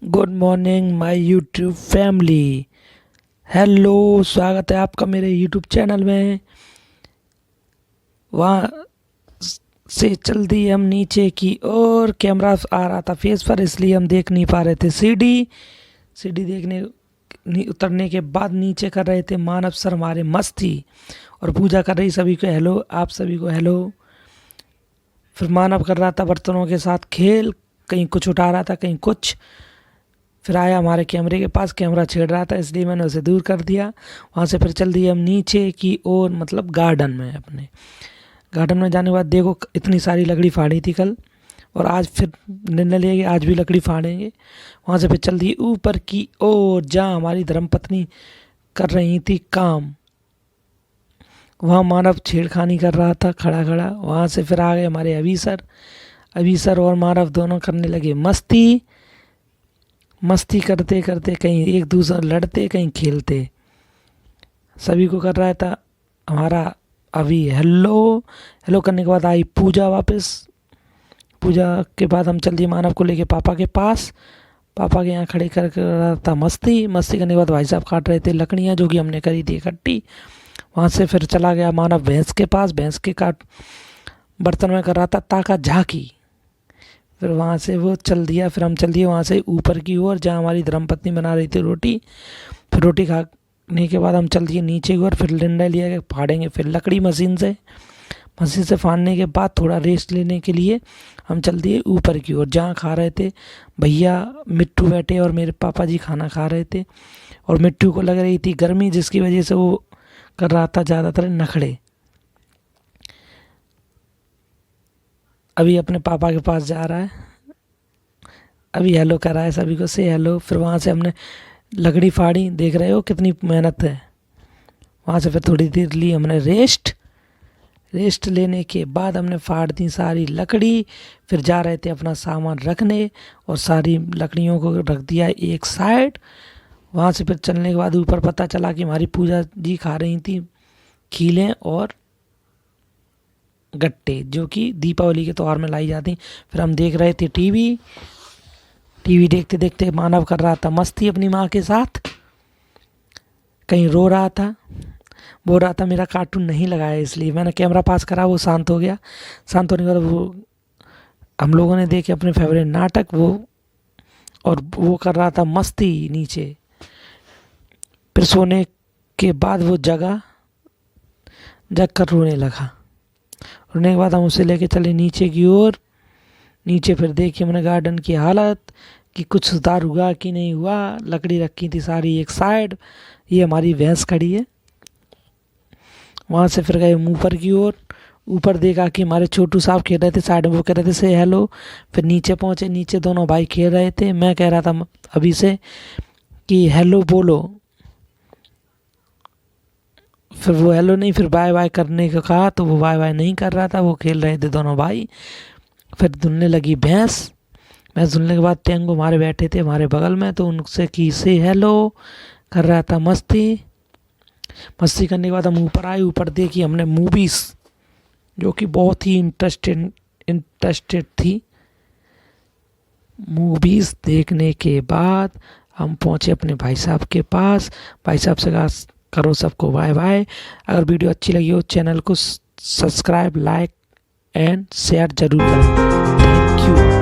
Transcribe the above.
Good morning my YouTube family. Hello, स्वागत है आपका मेरे यूट्यूब चैनल में। वहाँ से चल दिए हम नीचे की और कैमरा आ रहा था फेस पर, इसलिए हम देख नहीं पा रहे थे। सीढ़ी सीढ़ी देखने उतरने के बाद नीचे कर रहे थे मानव सर हमारे मस्ती और पूजा कर रही। सभी को हेलो, आप सभी को हेलो। फिर मानव कर रहा था बर्तनों के साथ खेल, कहीं कुछ उठा रहा था कहीं कुछ। फिर आया हमारे कैमरे के पास, कैमरा छेड़ रहा था इसलिए मैंने उसे दूर कर दिया। वहाँ से फिर चल दिए हम नीचे की ओर, मतलब गार्डन में। अपने गार्डन में जाने के बाद देखो इतनी सारी लकड़ी फाड़ी थी कल, और आज फिर निर्णय लिया कि आज भी लकड़ी फाड़ेंगे। वहाँ से फिर चल दिए ऊपर की ओर जहाँ हमारी धर्मपत्नी कर रही थी काम। वहाँ मानव छेड़खानी कर रहा था खड़ा खड़ा। वहाँ से फिर आ गए हमारे अभी सर और मानव दोनों करने लगे मस्ती। मस्ती करते करते कहीं एक दूसरे लड़ते कहीं खेलते, सभी को कर रहा था हमारा अभी हेलो। हेलो करने के बाद आई पूजा वापस। पूजा के बाद हम चल दिए मानव को लेके पापा के पास। पापा के यहाँ खड़े कर रहा था मस्ती। मस्ती करने के बाद भाई साहब काट रहे थे लकड़ियाँ जो कि हमने करी थी इकट्ठी। वहाँ से फिर चला गया मानव भैंस के पास। भैंस के काट बर्तन में कर रहा था ताका झाकी। फिर वहाँ से वो चल दिया, फिर हम चल दिए वहाँ से ऊपर की ओर जहाँ हमारी धर्मपत्नी बना रही थी रोटी। फिर रोटी खाने के बाद हम चल दिए नीचे की ओर। फिर निर्णय लिया कि फाड़ेंगे फिर लकड़ी मशीन से फाड़ने के बाद थोड़ा रेस्ट लेने के लिए हम चल दिए ऊपर की ओर जहाँ खा रहे थे भैया मिट्टू बैठे और मेरे पापा जी खाना खा रहे थे। और मिट्टू को लग रही थी गर्मी, जिसकी वजह से वो कर रहा था ज़्यादातर नखड़े। अभी अपने पापा के पास जा रहा है, अभी हेलो कर रहा है सभी को, से हेलो। फिर वहाँ से हमने लकड़ी फाड़ी, देख रहे हो कितनी मेहनत है। वहाँ से फिर थोड़ी देर ली हमने रेस्ट लेने के बाद हमने फाड़ दी सारी लकड़ी। फिर जा रहे थे अपना सामान रखने और सारी लकड़ियों को रख दिया एक साइड। वहाँ से फिर चलने के बाद ऊपर पता चला कि हमारी पूजा जी खा रही थी खीलें और गट्टे, जो कि दीपावली के त्यौहार में लाई जाती। फिर हम देख रहे थे टीवी देखते देखते मानव कर रहा था मस्ती अपनी माँ के साथ, कहीं रो रहा था, बोल रहा था मेरा कार्टून नहीं लगाया, इसलिए मैंने कैमरा पास करा, वो शांत हो गया। शांत होने के बाद वो हम लोगों ने देखे अपने फेवरेट नाटक और वो कर रहा था मस्ती नीचे। फिर सोने के बाद वो जग कर रोने लगा। रोने के बाद हम उसे लेके चले नीचे की ओर। नीचे फिर देखिए हमने गार्डन की हालत कि कुछ सुधार हुआ कि नहीं हुआ। लकड़ी रखी थी सारी एक साइड। ये हमारी भैंस खड़ी है। वहाँ से फिर गए ऊपर की ओर। ऊपर देखा कि हमारे छोटू साहब खेल रहे थे साइड में, वो कह रहे थे से हेलो। फिर नीचे पहुँचे, नीचे दोनों भाई खेल रहे थे। मैं कह रहा था अभी से कि हेलो बोलो, फिर वो हेलो नहीं, फिर बाय बाय करने को कहा तो वो बाय बाय नहीं कर रहा था, वो खेल रहे थे दोनों भाई। फिर धुलने लगी भैंस धुलने के बाद टेंगो हमारे बैठे थे हमारे बगल में, तो उनसे की से हेलो कर रहा था मस्ती करने के बाद हम ऊपर आए। ऊपर देखी हमने मूवीज़ जो कि बहुत ही इंटरेस्टेड थी। मूवीज़ देखने के बाद हम पहुँचे अपने भाई साहब के पास। भाई साहब से कहा करो सबको बाय बाय। अगर वीडियो अच्छी लगी हो चैनल को सब्सक्राइब, लाइक एंड शेयर जरूर करें। Thank you.